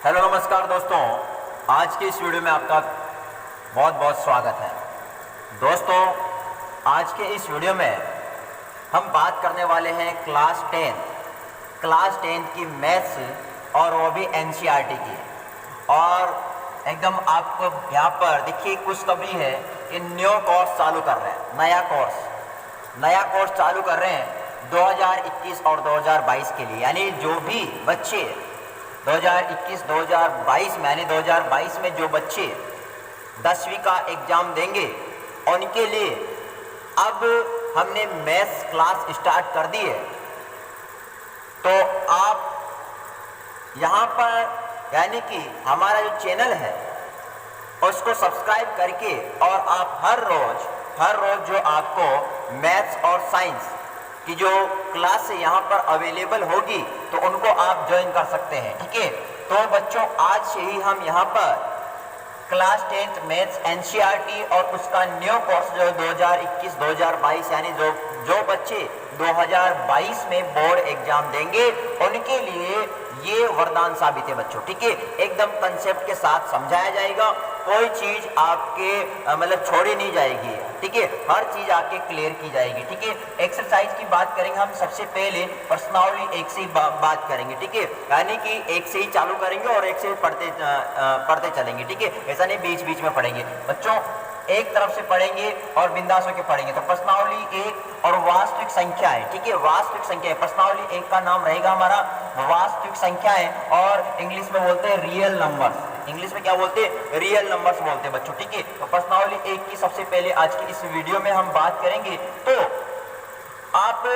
Hello नमस्कार दोस्तों, आज के इस वीडियो में आपका बहुत बहुत स्वागत है। दोस्तों, आज के इस वीडियो में हम बात करने वाले हैं क्लास 10 की मैथ्स और वो भी एनसीईआरटी की। और एकदम आपको यहाँ पर देखिए खुशखबरी है कि न्यू कोर्स चालू कर रहे हैं, नया कोर्स चालू कर रहे हैं 2021 और 2022 के लिए। यानी जो भी बच्चे 2021-2022 में यानी 2022 में जो बच्चे 10वीं का एग्ज़ाम देंगे उनके लिए अब हमने मैथ्स क्लास स्टार्ट कर दी है। तो आप यहाँ पर यानी कि हमारा जो चैनल है उसको सब्सक्राइब करके और आप हर रोज़ जो आपको मैथ्स और साइंस की जो क्लास यहाँ पर अवेलेबल होगी तो उनको आप ज्वाइन कर सकते हैं। ठीक है, तो बच्चों आज से ही हम यहाँ पर क्लास 10 मैथ्स एनसीईआरटी और उसका न्यू कोर्स जो 2021-2022 यानी जो बच्चे 2022 में बोर्ड एग्जाम देंगे उनके लिए ये वरदान साबित है बच्चों। ठीक है, एकदम कंसेप्ट के साथ समझाया जाएगा, कोई चीज आपके मतलब छोड़ी नहीं जाएगी। ठीक है, हर चीज आपके क्लियर की जाएगी। ठीक है, एक्सरसाइज की बात करेंगे हम। सबसे पहले प्रश्नावली एक से ही बात करेंगे। ठीक है, यानी कि एक से ही चालू करेंगे और एक से पढ़ते चलेंगे। ठीक है, ऐसा नहीं बीच बीच में पढ़ेंगे बच्चों, एक तरफ से पढ़ेंगे और बिंदास होकर पढ़ेंगे। तो प्रश्नावली एक और वास्तविक संख्या है। ठीक है, वास्तविक संख्या है। प्रश्नावली एक का नाम रहेगा हमारा वास्तविक संख्या है और इंग्लिश में बोलते हैं रियल नंबर्स। इंग्लिश में क्या बोलते हैं? रियल नंबर्स बोलते हैं बच्चों। ठीक है, तो प्रश्नावली एक की सबसे पहले आज की इस वीडियो में हम बात करेंगे। तो आप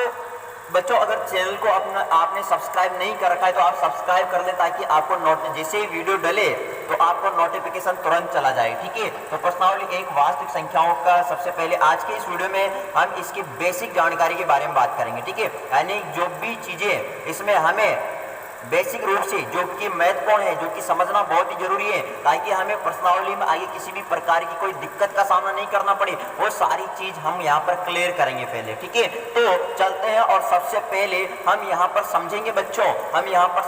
बच्चों अगर चैनल को आपने सब्सक्राइब नहीं कर रखा है तो आप सब्सक्राइब कर लें ताकि आपको जैसे ही वीडियो डले तो आपको नोटिफिकेशन तुरंत चला जाए। ठीक है, तो प्रश्नावली एक वास्तविक संख्याओं का सबसे पहले आज के इस वीडियो में हम इसकी बेसिक जानकारी के बारे में बात करेंगे। ठीक है, यानी जो भी चीजें इसमें हमें बेसिक रूप से जो कि महत्वपूर्ण है, जो कि समझना बहुत ही जरूरी है ताकि हमें प्रश्नावली में आगे किसी भी प्रकार की कोई दिक्कत का सामना नहीं करना पड़े, वो सारी चीज हम यहाँ पर क्लियर करेंगे पहले। ठीक है, तो चलते हैं और सबसे पहले हम यहाँ पर समझेंगे बच्चों, हम यहाँ पर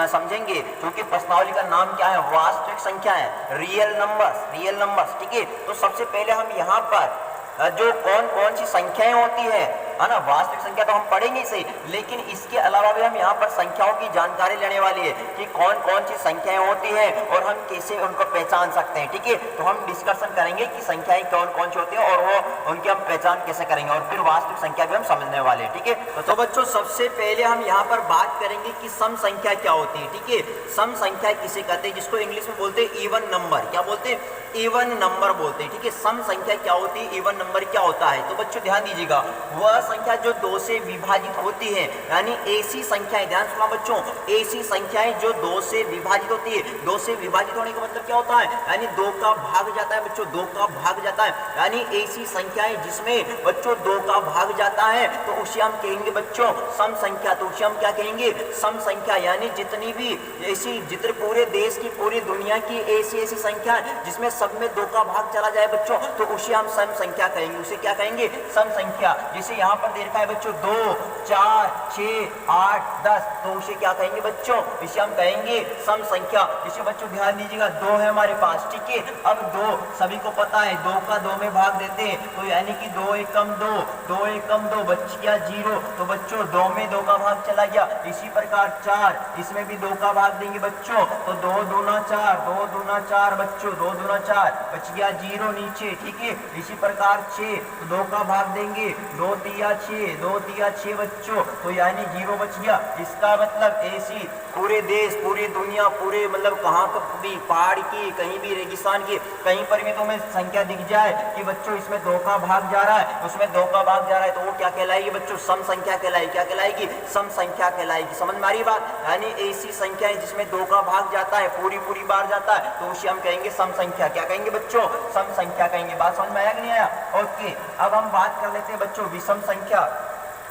समझेंगे क्योंकि प्रश्नावली का नाम क्या है? वास्तविक संख्या है, रियल नंबर्स। ठीक है, तो सबसे पहले हम यहाँ पर जो कौन सी संख्याएं होती है ना, वास्तविक संख्या तो हम पढ़ेंगे सही, लेकिन इसके अलावा भी हम यहाँ पर संख्याओं की जानकारी लेने वाली है कि कौन सी संख्याएं होती हैं और हम कैसे उनको पहचान सकते हैं। ठीक है, तो हम डिस्कशन करेंगे कि संख्याएं कौन सी होती हैं और वो उनकी हम पहचान कैसे करेंगे और फिर वास्तविक संख्या भी हम समझने वाले हैं। ठीक है, तो बच्चों सबसे पहले हम यहाँ पर बात करेंगे कि सम संख्या क्या होती है। ठीक है, सम संख्या किसे कहते हैं? जिसको इंग्लिश में बोलते हैं इवन नंबर। क्या बोलते हैं? इवन नंबर बोलते हैं। ठीक है, सम संख्या क्या होती है, इवन नंबर क्या होता है? तो बच्चों ध्यान दीजिएगा, वह संख्या जो 2 से विभाजित होती है, यानी ऐसी संख्याएं, ध्यान सुना बच्चों, ऐसी संख्याएं जो 2 से विभाजित होती है। 2 से विभाजित होने का मतलब क्या होता है? यानी 2 का भाग जाता है बच्चों, 2 का भाग जाता है। यानी ऐसी संख्याएं जिसमें बच्चों 2 का भाग जाता है तो उसे हम कहेंगे बच्चों सम संख्या। तो उसे हम क्या कहेंगे? सम संख्या। यानी जितनी भी ऐसी जितने पूरे देश की, पूरी दुनिया की ऐसी संख्या जिसमें सब में 2 का भाग चला जाए बच्चों, तो उसे हम सम संख्या कहेंगे। उसे क्या कहेंगे? सम संख्या। जैसे यहाँ पर दे रखा है बच्चों 2, 4, 6, 8, 10, तो उसे क्या कहेंगे बच्चों? इसे हम कहेंगे सम संख्या। इसे बच्चों ध्यान दीजिएगा, 2 है हमारे पास। ठीक है, अब 2 सभी को पता है 2 का 2 में भाग देते हैं, तो यानी कि 2 एकम 2, 2 एकम 2 बच गया 0। तो बच्चों 2 में 2 का भाग चला गया। इसी प्रकार 4, इसमें भी 2 का भाग देंगे बच्चों, तो 2 दूना 4, 2 दूना 4 बच्चों, 2 दूना 4 बच गया 0 नीचे। ठीक है, इसी प्रकार 6, 2 का भाग देंगे, 2 तिया 6, 2 तिया 6 बच्चों, तो यानी 0 बच गया। इसका मतलब ऐसी पूरे देश, पूरी दुनिया, पूरे मतलब कहाँ पर भी, पहाड़ की, कहीं भी रेगिस्तान की, कहीं पर भी तुम्हें संख्या दिख जाए कि बच्चों इसमें 2 का भाग जा रहा है, उसमें 2 का भाग जा रहा है, तो वो क्या कहलाएगी बच्चों? सम संख्या कहलाएगी। क्या कहलाएगी? सम संख्या कहलाएगी। समझ में आ रही बात? यानी ऐसी संख्या है जिसमें 2 का भाग जाता है, पूरी बार जाता है, तो उसे हम कहेंगे सम संख्या। क्या कहेंगे बच्चों? सम संख्या कहेंगे। बात समझ में आया कि नहीं आया? ओके, अब हम बात कर लेते हैं बच्चों विषम संख्या।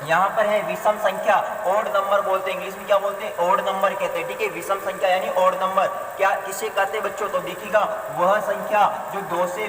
यहाँ पर है विषम संख्या, ओड नंबर बोलते हैं, इंग्लिश में क्या बोलते हैं, ओड नंबर कहते हैं, ठीक है। विषम संख्या यानी ओड नंबर, क्या किसे कहते हैं बच्चों, तो देखिएगा वह संख्या जो दो से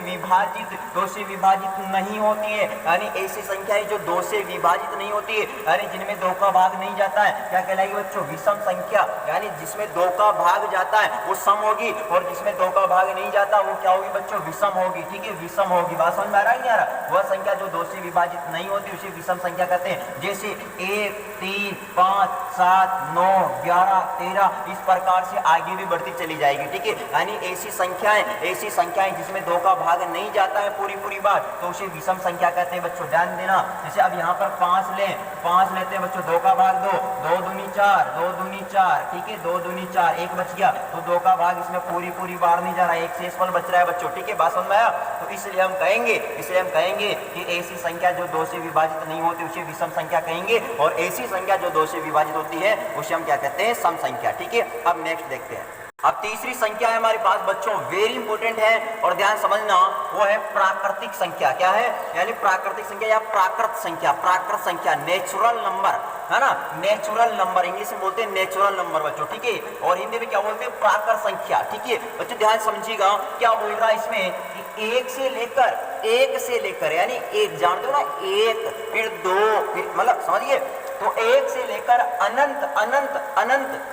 विभाजित नहीं होती है, यानी ऐसी संख्या है जो दो से विभाजित नहीं होती है, यानी जिनमें दो का भाग नहीं जाता है, क्या कहलाएगी बच्चों, विषम संख्या। यानी जिसमें दो का भाग जाता है वो सम होगी, और जिसमें दो का भाग नहीं जाता वो क्या होगी बच्चों, विषम होगी, ठीक है, विषम होगी। बात समझ में आ रहा है नहीं आ रहा, वह संख्या जो दो से विभाजित नहीं होती उसे विषम संख्या कहते हैं। जैसे 1, 3, 5, 7, 9, 11, 13 इस प्रकार से आगे भी बढ़ती चली जाएगी, ठीक है। यानी ऐसी संख्याएं जिसमें दो का भाग नहीं जाता है पूरी बार, तो उसे विषम संख्या कहते हैं बच्चों, ध्यान देना। जैसे अब यहाँ पर 5 लेते हैं बच्चों, दो का भाग 2, 2 दूनी 4, 2 दूनी 4, ठीक है, 2 दूनी 4, एक बच गया, तो दो का भाग इसमें पूरी बार नहीं जा रहा है, एक शेषफल बच रहा है बच्चों, ठीक है, बात समझ में आया। तो इसलिए हम कहेंगे कि ऐसी संख्या जो दो से विभाजित नहीं होती उसे विषम संख्या कहेंगे, और ऐसी संख्या जो दो से विभाजित होती है उसे हम क्या कहते हैं, सम संख्या, ठीक है। अब नेक्स्ट देखते हैं। अब तीसरी संख्या है हमारे पास बच्चों, वेरी इंपॉर्टेंट है और ध्यान समझना, वो है प्राकृतिक संख्या। क्या है, यानी प्राकृतिक संख्या या प्राकृत संख्या, नेचुरल नंबर, है ना, नेचुरल नंबर, इंग्लिश में बोलते हैं नेचुरल नंबर बच्चों, ठीक है, और हिंदी में क्या बोलते हैं, प्राकृत संख्या, ठीक है बच्चों। ध्यान समझिएगा क्या बोल रहा है इसमें कि एक से लेकर यानी एक, जानते हो ना, एक फिर दो फिर, मतलब समझिए, तो एक से लेकर अनंत,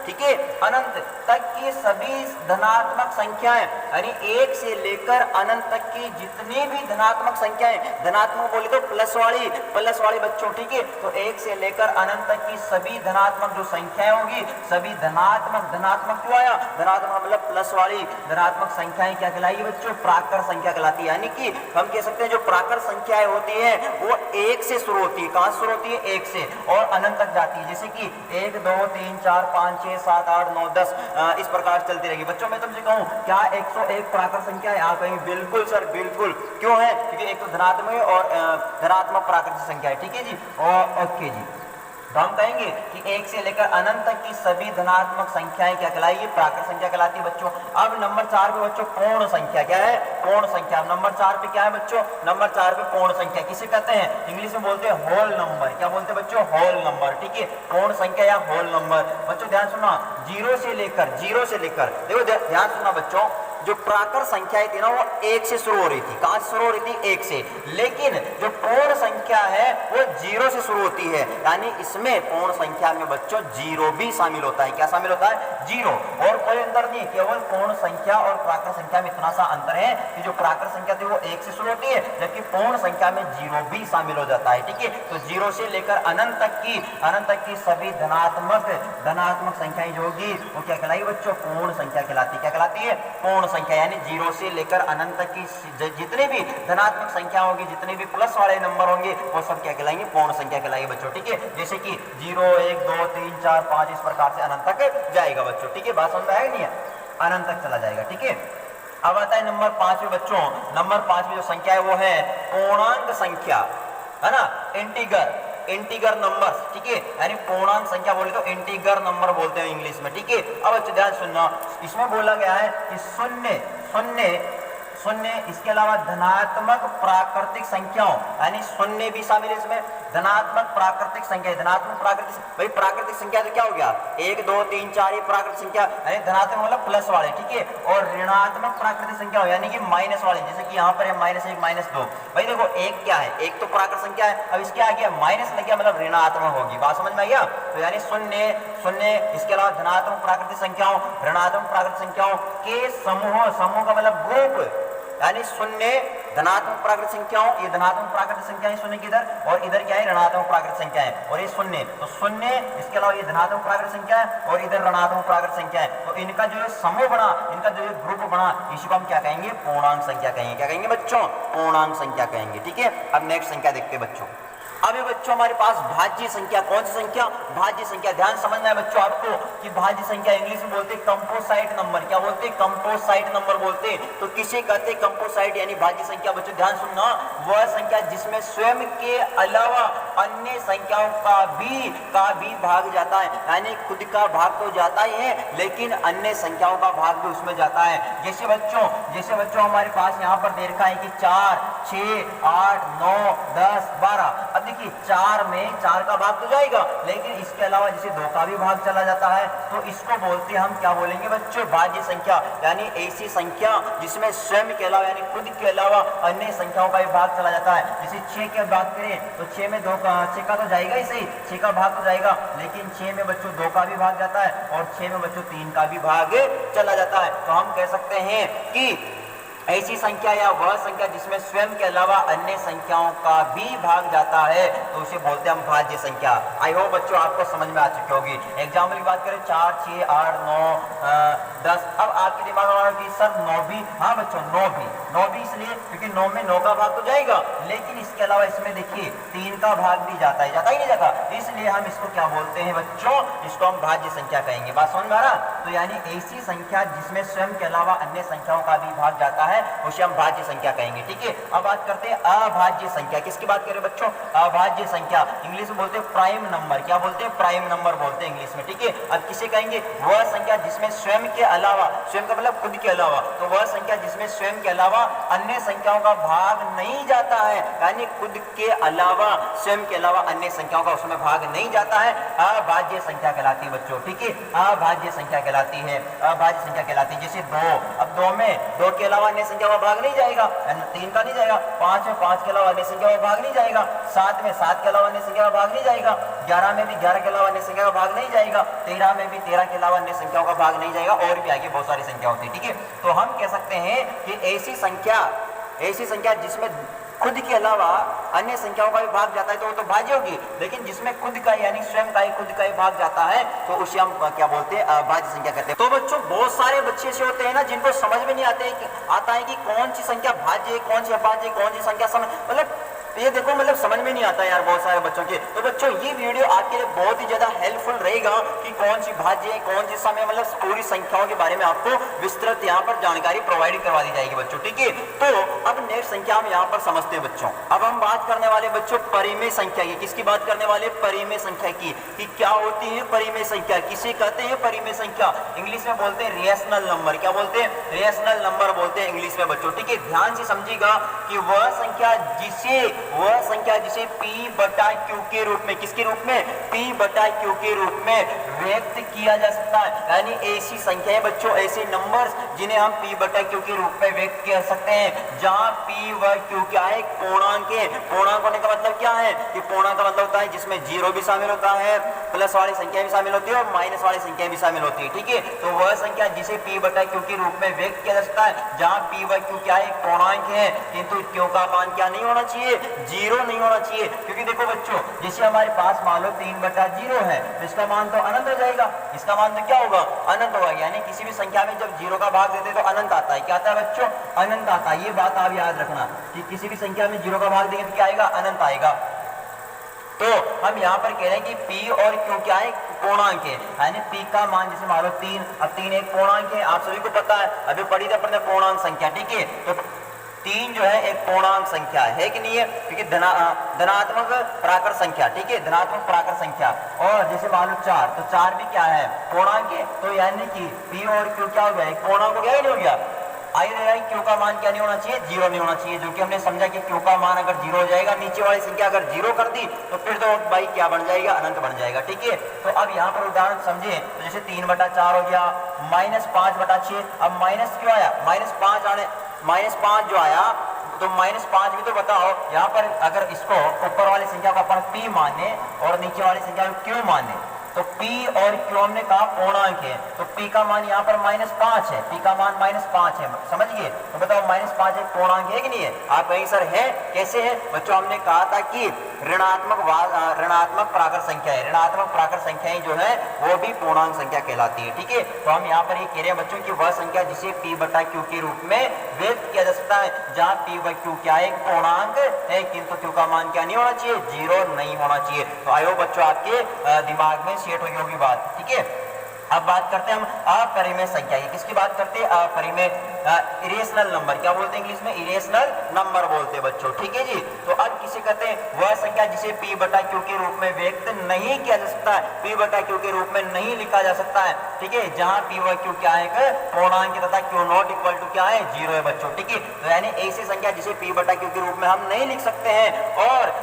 ठीक है, अनंत तक की सभी धनात्मक संख्याएं, यानी एक से लेकर अनंत तक की जितनी भी धनात्मक संख्याएं, धनात्मक बोले तो प्लस वाली बच्चों, ठीक है, तो एक से लेकर अनंत तक की सभी धनात्मक जो संख्याएं होगी, सभी धनात्मक क्यों आया, धनात्मक मतलब प्लस वाली धनात्मक संख्याएं क्या कहलाएगी बच्चों, प्राकृत संख्या कहलाती है। यानी कि हम कह सकते हैं जो प्राकृत संख्याएं होती है वो एक से शुरू होती है, कहां शुरू होती है, एक से, और अनंत तक जाती है, जैसे कि 1, 2, 3, 4, 5, 6, 7, 8, 9, 10 इस प्रकार चलती रहेगी। बच्चों मैं तुमसे कहूं क्या 101 प्राकृत संख्या है, आप कहेंगे बिल्कुल सर बिल्कुल, क्यों है, क्योंकि एक तो धनात्मक है और धनात्मक प्राकृतिक संख्या है, ठीक है जी, और ओके जी। तो हम कहेंगे कि एक से लेकर अनंत तक की सभी धनात्मक संख्याएं क्या कहलाएगी, प्राकृत संख्या कहलाती है बच्चों। अब नंबर 4 पे बच्चों पूर्ण संख्या, क्या है, पूर्ण संख्या। नंबर 4 पे क्या है बच्चों, नंबर 4 पे पूर्ण संख्या किसे कहते हैं, इंग्लिश में बोलते हैं होल नंबर, क्या बोलते हैं बच्चों, होल नंबर, ठीक है, पूर्ण संख्या या होल नंबर। बच्चों ध्यान सुनना, जीरो से लेकर देखो ध्यान सुनना बच्चों, जो प्राकृत संख्याएं थी ना वो एक से शुरू हो रही थी, कहां से शुरू हो रही थी, एक से, लेकिन जो पूर्ण संख्या है वो 0 से शुरू होती है, यानी इसमें पूर्ण संख्या में बच्चों 0 भी शामिल होता है, क्या शामिल होता है, 0, और कोई अंतर नहीं, केवल पूर्ण संख्या और प्राकृत संख्या में इतना सा अंतर है कि जो प्राकृत संख्या थी वो 1 से शुरू होती है, जबकि पूर्ण संख्या में 0 भी शामिल हो जाता है, ठीक है। तो 0 से लेकर अनंत तक की सभी धनात्मक संख्याएं जो होगी वो क्या कहलाएगी बच्चों, पूर्ण संख्या कहलाती है, क्या कहलाती है, पूर्ण संख्या। यानी 0 से लेकर अनंत तक की जितने भी धनात्मक संख्या होगी, जितने भी प्लस वाले नंबर होंगे वो सब क्या कहलाएंगे, पूर्ण संख्या कहलाएगी बच्चों, ठीक है। जैसे कि 0, 1, 2, 3, 4, 5 इस प्रकार से अनंत तक जाएगा बच्चों, ठीक है, बात समझ में आएगी नहीं है, अनंत तक चला जाएगा, ठीक है। अब आता है नंबर 5 में बच्चों, नंबर 5 में जो संख्या है वो है पूर्णांक संख्या, है ना, इंटीगर नंबर्स, ठीक है, यानी पूर्णांक संख्या बोले तो इंटीगर नंबर बोलते हैं इंग्लिश में, ठीक है। अब अच्छा ध्यान सुनना, इसमें बोला गया है कि शून्य इसके अलावा धनात्मक प्राकृतिक संख्याओं, यानी शून्य भी शामिल है इसमें, धनात्मक प्राकृतिक संख्या, भाई प्राकृतिक संख्या तो क्या हो गया, 1, 2, 3, 4 ये प्राकृतिक संख्या, यानी धनात्मक मतलब प्लस वाले, ठीक है, और ऋणात्मक प्राकृतिक संख्या हो यानी कि माइनस वाले, जैसे कि यहाँ पर है -1, -2। भाई देखो एक क्या है, एक तो प्राकृत संख्या है, अब इसके आगे माइनस लग गया मतलब ऋणात्मक होगी, बात समझ में आ गया। तो यानी शून्य इसके अलावा धनात्मक प्राकृतिक संख्याओं, ऋणात्मक प्राकृतिक संख्याओं के समूह का मतलब ग्रुप, यानी शून्य धनात्मक प्राकृतिक संख्याओं, ये धनात्मक प्राकृतिक संख्याएं शून्य की इधर, और इधर क्या है ऋणात्मक प्राकृतिक संख्याएं, और ये शून्य, तो शून्य इसके अलावा ये धनात्मक प्राकृतिक संख्या है और इधर ऋणात्मक प्राकृतिक संख्या है, तो इनका जो समूह बना, इनका जो ग्रुप बना, इसी को हम क्या कहेंगे, पूर्णांक संख्या कहेंगे, क्या कहेंगे बच्चों, पूर्णांक संख्या कहेंगे, ठीक है। अब नेक्स्ट संख्या देखते हैं बच्चों। अब बच्चों हमारे पास भाज्य संख्या, कौन सी संख्या, भाज्य संख्या। ध्यान समझना है बच्चों आपको कि भाज्य संख्या इंग्लिश में बोलते हैं कंपोसाइट नंबर, क्या बोलते हैं, कंपोसाइट नंबर बोलते हैं। तो किसे कहते हैं कंपोसाइट यानी भाज्य संख्या। बच्चों ध्यान सुनना, वह संख्या जिसमें स्वयं के अलावा अन्य संख्याओं का भी भाग जाता है, यानी खुद का भाग तो जाता ही है लेकिन अन्य संख्याओं का भाग भी उसमें जाता है। जैसे बच्चों हमारे पास यहाँ पर दे रखा है कि 4, 6, 8, 9, 10, 12। अब देखिए 4 में 4 का भाग तो जाएगा, लेकिन इसके अलावा जैसे 2 का भी भाग चला जाता है तो इसको बोलते हैं, हम क्या बोलेंगे बच्चों, भाज्य संख्या। यानी ऐसी संख्या जिसमें स्वयं के अलावा यानी खुद के अलावा अन्य संख्याओं का भी भाग चला जाता है। जैसे 6 की बात करें तो 6 में 2 का 6 का तो जाएगा ही सही, 6 का भाग तो जाएगा, लेकिन 6 में बच्चों 2 का भी भाग जाता है और 6 में बच्चों 3 का भी भाग चला जाता है। तो हम कह सकते हैं कि ऐसी संख्या या वह संख्या जिसमें स्वयं के अलावा अन्य संख्याओं का भी भाग जाता है तो उसे बोलते हैं हम भाज्य संख्या। आई होप बच्चों आपको समझ में आ चुकी होगी। एग्जाम्पल की बात करें 4, 6, 8, 9, 10। अब आपके दिमाग में आ रहा है कि सर 9 भी, हाँ बच्चों 9 भी इसलिए क्योंकि 9 में 9 का भाग तो जाएगा, लेकिन इसके अलावा इसमें देखिए 3 का भाग भी जाता है, जाता ही नहीं जाता, इसलिए हम इसको क्या बोलते हैं बच्चों, इसको हम भाज्य संख्या कहेंगे। बात समझ में आ रहा? तो यानी ऐसी संख्या जिसमें स्वयं के अलावा अन्य संख्याओं का भी भाग जाता है उसे हम भाज्य संख्या कहेंगे। ठीक है, अब बात करते हैं अभाज्य संख्या। किसकी बात करें बच्चों? अभाज्य संख्या। इंग्लिश में बोलते हैं प्राइम नंबर। क्या बोलते हैं? प्राइम नंबर बोलते हैं इंग्लिश में। ठीक है, अब किसे कहेंगे? वह संख्या जिसमें स्वयं के अलावा, स्वयं का मतलब खुद के अलावा, तो वह संख्या जिसमें स्वयं के अलावा अन्य संख्याओं का भाग नहीं जाता है, यानी खुद के अलावा स्वयं के अलावा अन्य संख्याओं का उसमें भाग नहीं जाता है, अभाज्य संख्या कहलाती है बच्चों। ठीक है, अभाज्य संख्या कहलाती है, अभाज्य संख्या कहलाती है। जैसे 2, अब 2 में 2 के अलावा अन्य संख्या का भाग नहीं जाएगा, 3 का नहीं जाएगा, 5 में 5 के अलावा अन्य संख्या का भाग नहीं जाएगा, 7 में 7 के अलावा अन्य संख्या का भाग नहीं जाएगा, 11 में भी 11 के अलावा अन्य संख्या का भाग नहीं जाएगा, 13 में भी 13 के अलावा अन्य संख्याओं का भाग नहीं जाएगा, और भी आगे बहुत सारी संख्या होती है। ठीक है, तो हम कह सकते हैं कि ऐसी संख्या जिसमें खुद के अलावा अन्य संख्याओं का भी भाग जाता है तो वो तो भाज्य होगी, लेकिन जिसमें खुद का यानी स्वयं का ही खुद का ही भाग जाता है तो उसे हम क्या बोलते हैं? भाज्य संख्या कहते हैं। तो बच्चों बहुत सारे बच्चे ऐसे होते हैं ना जिनको समझ में नहीं आता है कि कौन सी संख्या भाज्य है, कौन सी अभाज्य, कौन सी संख्या मतलब ये देखो मतलब समझ में नहीं आता यार बहुत सारे बच्चों के। तो बच्चों ये वीडियो आपके लिए बहुत ही ज्यादा हेल्पफुल रहेगा कि कौन सी भाज्य है, कौन सी समय, मतलब पूरी संख्याओं के बारे में आपको विस्तृत यहाँ पर जानकारी प्रोवाइड करवा दी जाएगी बच्चों। ठीक है, तो अब नेक्स्ट संख्या हम यहाँ पर समझते हैं बच्चों। अब हम बात करने वाले बच्चों परिमेय संख्या की। किसकी बात करने वाले? परिमेय संख्या की। कि क्या होती है परिमेय संख्या, किसे कहते हैं परिमेय संख्या? इंग्लिश में बोलते हैं रेशनल नंबर। क्या बोलते हैं? रेशनल नंबर बोलते हैं इंग्लिश में बच्चों। ठीक है, ध्यान से समझिएगा कि वह संख्या जिसे P बटा Q के रूप में, किसके रूप में? P बटा Q के रूप में व्यक्त किया जा सकता है। यानी ऐसी संख्याएं बच्चों, ऐसे नंबर्स जिन्हें हम P बटा Q के रूप में व्यक्त कर सकते हैं, जहां P व Q क्या है? पूर्णांक है। पूर्णांक होने का मतलब क्या है? कि पूर्णांक का मतलब होता है जिसमें 0 भी शामिल होता है, प्लस वाली संख्या भी शामिल होती है और माइनस वाली संख्या भी शामिल होती है। ठीक है, तो वह संख्या जिसे P बटा Q के रूप में व्यक्त किया जा सकता है, जहां P व Q क्या है? पूर्णांक है, किंतु Q का मान क्या नहीं होना चाहिए? 0 नहीं होना चाहिए। क्योंकि देखो बच्चों, जैसे हमारे पास मान लो 3 बटा 0 है तो इसका मान तो अनंत हो जाएगा, इसका मान तो क्या होगा? अनंत होगा। यानी किसी भी संख्या में जब 0 का भाग देते तो अनंत आता है। क्या आता है बच्चों? अनंत आता है। ये बात आप याद रखना कि किसी भी संख्या में 0 का भाग देंगे तो क्या आएगा? अनंत आएगा। तो हम यहाँ पर कह रहे हैं कि P और Q क्या है? पूर्णांक है। यानी P का मान जैसे मान लो 3, अब 3 एक पूर्णांक है, आप सभी को पता है, अभी पढ़ी था अपने पूर्णांक संख्या। ठीक है, तो 3 जो है एक पूर्णांक संख्या है कि नहीं है? क्योंकि धनात्मक प्राकृत संख्या। ठीक है, धनात्मक प्राकृत संख्या। और जैसे मान लो 4, तो 4 भी क्या है? पूर्णांक है। तो यानी कि P और Q क्या हो गया? एक पूर्णांक हो गया, नहीं हो गया? आइए Q का मान क्या नहीं होना चाहिए? 0 नहीं होना चाहिए। जो कि हमने समझा कि Q का मान अगर 0 हो जाएगा, नीचे वाली संख्या अगर 0 कर दी तो फिर तो भाई क्या बन जाएगा? अनंत बन जाएगा। ठीक है, तो अब यहाँ पर उदाहरण समझे, तो जैसे 3 बटा 4 हो गया, माइनस 5 बटा 6। अब माइनस क्यों आया? माइनस 5 जो आया, तो -5 भी तो बताओ। यहाँ पर अगर इसको ऊपर वाली संख्या को अपन P माने और नीचे वाली संख्या को Q माने, तो P और Q हमने कहा पूर्णांक है, तो P का मान यहाँ पर -5 है, P का मान -5 है, समझ गए? तो बताओ -5 एक पूर्णांक है कि नहीं है? आप कहीं सर है, कैसे है बच्चों? हमने कहा था कि ऋणात्मक प्राकृत संख्या है, ऋणात्मक प्राकृत संख्याएं जो है वो भी पूर्णांक संख्या कहलाती है। ठीक है, तो हम यहाँ पर ये कह रहे हैं बच्चों कि वह संख्या जिसे P बटा Q के रूप में व्यक्त किया जा सकता है, जहाँ P व Q क्या है? एक पूर्णांक है, किंतु Q का मान क्या नहीं होना चाहिए? 0 नहीं होना चाहिए। तो आयो बच्चों आपके दिमाग में सेट हुई होगी बात। ठीक है, अब बात करते हैं हम अपरिमेय संख्या की। किसकी बात करते हैं? अपरिमेय, इरेशनल नंबर। क्या बोलते हैं इंग्लिश में? इरेशनल नंबर बोलते हैं बच्चों। ठीक है जी, तो अब किसे कहते हैं? वह संख्या जिसे P बटा Q के रूप में व्यक्त नहीं किया जा सकता है, P बटा Q के रूप में नहीं लिखा जा सकता है। ठीक है, जहां P व Q क्या है? पूर्णांक तथा Q नॉट इक्वल टू क्या है? 0 है बच्चों। ठीक है, तो यानी ऐसी संख्या जिसे P बटा Q के रूप में हम नहीं लिख सकते हैं और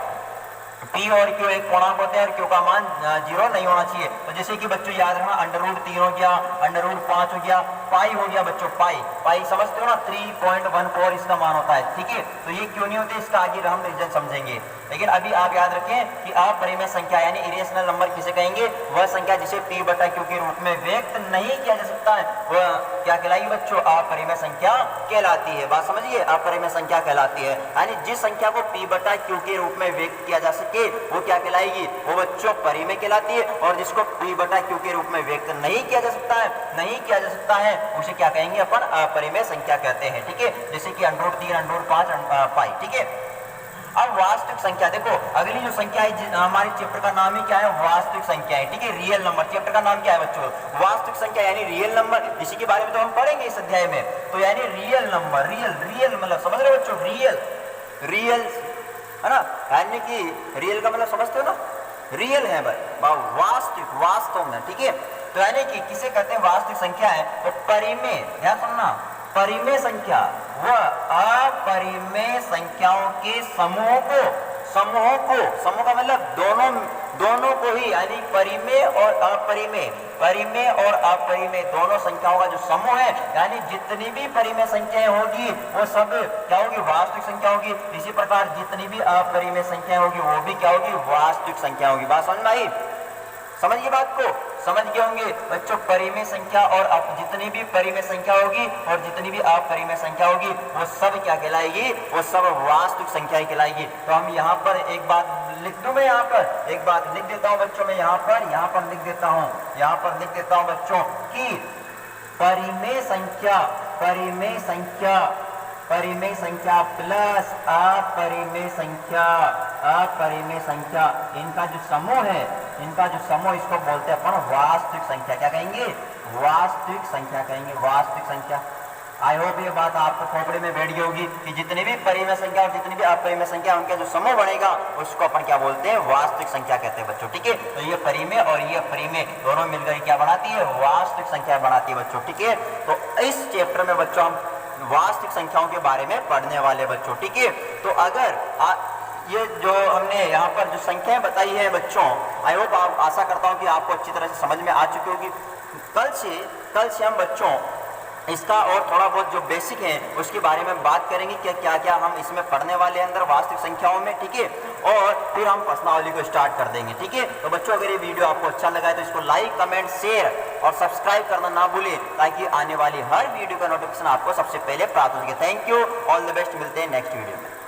P और Q एक पूर्णांक होते हैं और Q का मान 0 नहीं होना चाहिए। तो जैसे कि बच्चों याद रखना, √3 हो गया, √5 हो गया, पाई हो गया बच्चों, पाई समझते हो ना, 3.14 इसका मान होता है, ठीक है। तो ये क्यों नहीं होते, इसका आगे हम रीजन समझेंगे। लेकिन अभी आप याद रखें कि अपरिमेय संख्या यानी इरेशनल नंबर किसे कहेंगे, वह संख्या जिसे P बटा Q के रूप में व्यक्त नहीं किया जा सकता है, वह क्या कहलाएगी बच्चों, अपरिमेय संख्या कहलाती है। बात समझिए, अपरिमेय संख्या कहलाती है, यानी जिस संख्या को P बटा Q के रूप में व्यक्त किया जा सके वो क्या कहलाएगी, वो बच्चों परिमेय कहलाती है। और जिसको P बटा Q के रूप में व्यक्त नहीं किया जा सकता है, उसे क्या कहेंगे अपन, अपरिमेय संख्या कहते हैं, ठीक है। जैसे कि √3, √5, पाई, ठीक है। अब वास्तविक संख्या देखो, अगली जो संख्या है हमारे चैप्टर का नाम ही क्या है, वास्तविक संख्या है, ठीक है, रियल नंबर। चैप्टर का नाम क्या है बच्चों, वास्तविक संख्या यानी रियल नंबर। इसी के बारे में तो हम पढ़ेंगे इस अध्याय में। तो यानी रियल नंबर, रियल मतलब समझ रहे हो बच्चों, रियल है ना, यानी कि रियल का मतलब समझते हो ना, रियल है वास्तविक, वास्तव में, ठीक है। तो यानी कि किसे कहते हैं वास्तविक संख्या है, तो परिमेय, ध्यान सुनना, परिमेय संख्या वह अपरिमेय संख्याओं के समूह का मतलब दोनों को ही, यानी परिमेय और अपरिमेय दोनों संख्याओं का जो समूह है, यानी जितनी भी परिमेय संख्याएं होगी वो सब क्या होगी, वास्तविक संख्या होगी। इसी प्रकार जितनी भी अपरिमेय संख्याएं होगी वो भी क्या होगी, वास्तविक संख्या होगी। बात समझ में आई, समझिए बात को, समझ गए होंगे बच्चों। परिमेय संख्या और जितनी भी परिमेय संख्या होगी और जितनी भी अपरिमेय संख्या होगी वो सब क्या कहलाएगी, वो सब वास्तविक संख्याएं कहलाएगी। तो हम यहाँ पर एक बात लिख दूं, मैं यहाँ पर एक बात लिख देता हूँ बच्चों, मैं यहाँ पर लिख देता हूँ बच्चों कि परिमेय संख्या प्लस अपरिमेय संख्या इनका जो समूह है, इसको बोलते हैं अपन वास्तविक संख्या। क्या कहेंगे, वास्तविक संख्या कहेंगे, वास्तविक संख्या। आई होप ये बात आपको खोपड़े में बैठ गई होगी कि जितनी भी परिमेय संख्या और जितनी भी अपरिमेय संख्या उनका जो समूह बनेगा उसको अपन क्या बोलते हैं, वास्तविक संख्या कहते हैं बच्चों, ठीक है। तो ये परिमेय और ये अपरिमेय दोनों मिलकर क्या बनाती है, वास्तविक संख्या बनाती है बच्चों, ठीक है। तो इस चैप्टर में बच्चों हम वास्तविक संख्याओं के बारे में पढ़ने वाले बच्चों, ठीक है। तो अगर ये जो हमने यहाँ पर जो संख्याएं बताई है बच्चों, आई होप आप, आशा करता हूँ कि आपको अच्छी तरह से समझ में आ चुकी होगी। कल से हम बच्चों इसका और थोड़ा बहुत जो बेसिक है उसके बारे में बात करेंगे कि क्या हम इसमें पढ़ने वाले हैं अंदर वास्तविक संख्याओं में, ठीक है। और फिर हम प्रश्नावली को स्टार्ट कर देंगे, ठीक है। तो बच्चों अगर ये वीडियो आपको अच्छा लगा है तो इसको लाइक, कमेंट, शेयर और सब्सक्राइब करना ना भूलें, ताकि आने वाली हर वीडियो का नोटिफिकेशन आपको सबसे पहले प्राप्त हो सके। Thank you, all the best, मिलते हैं नेक्स्ट वीडियो में।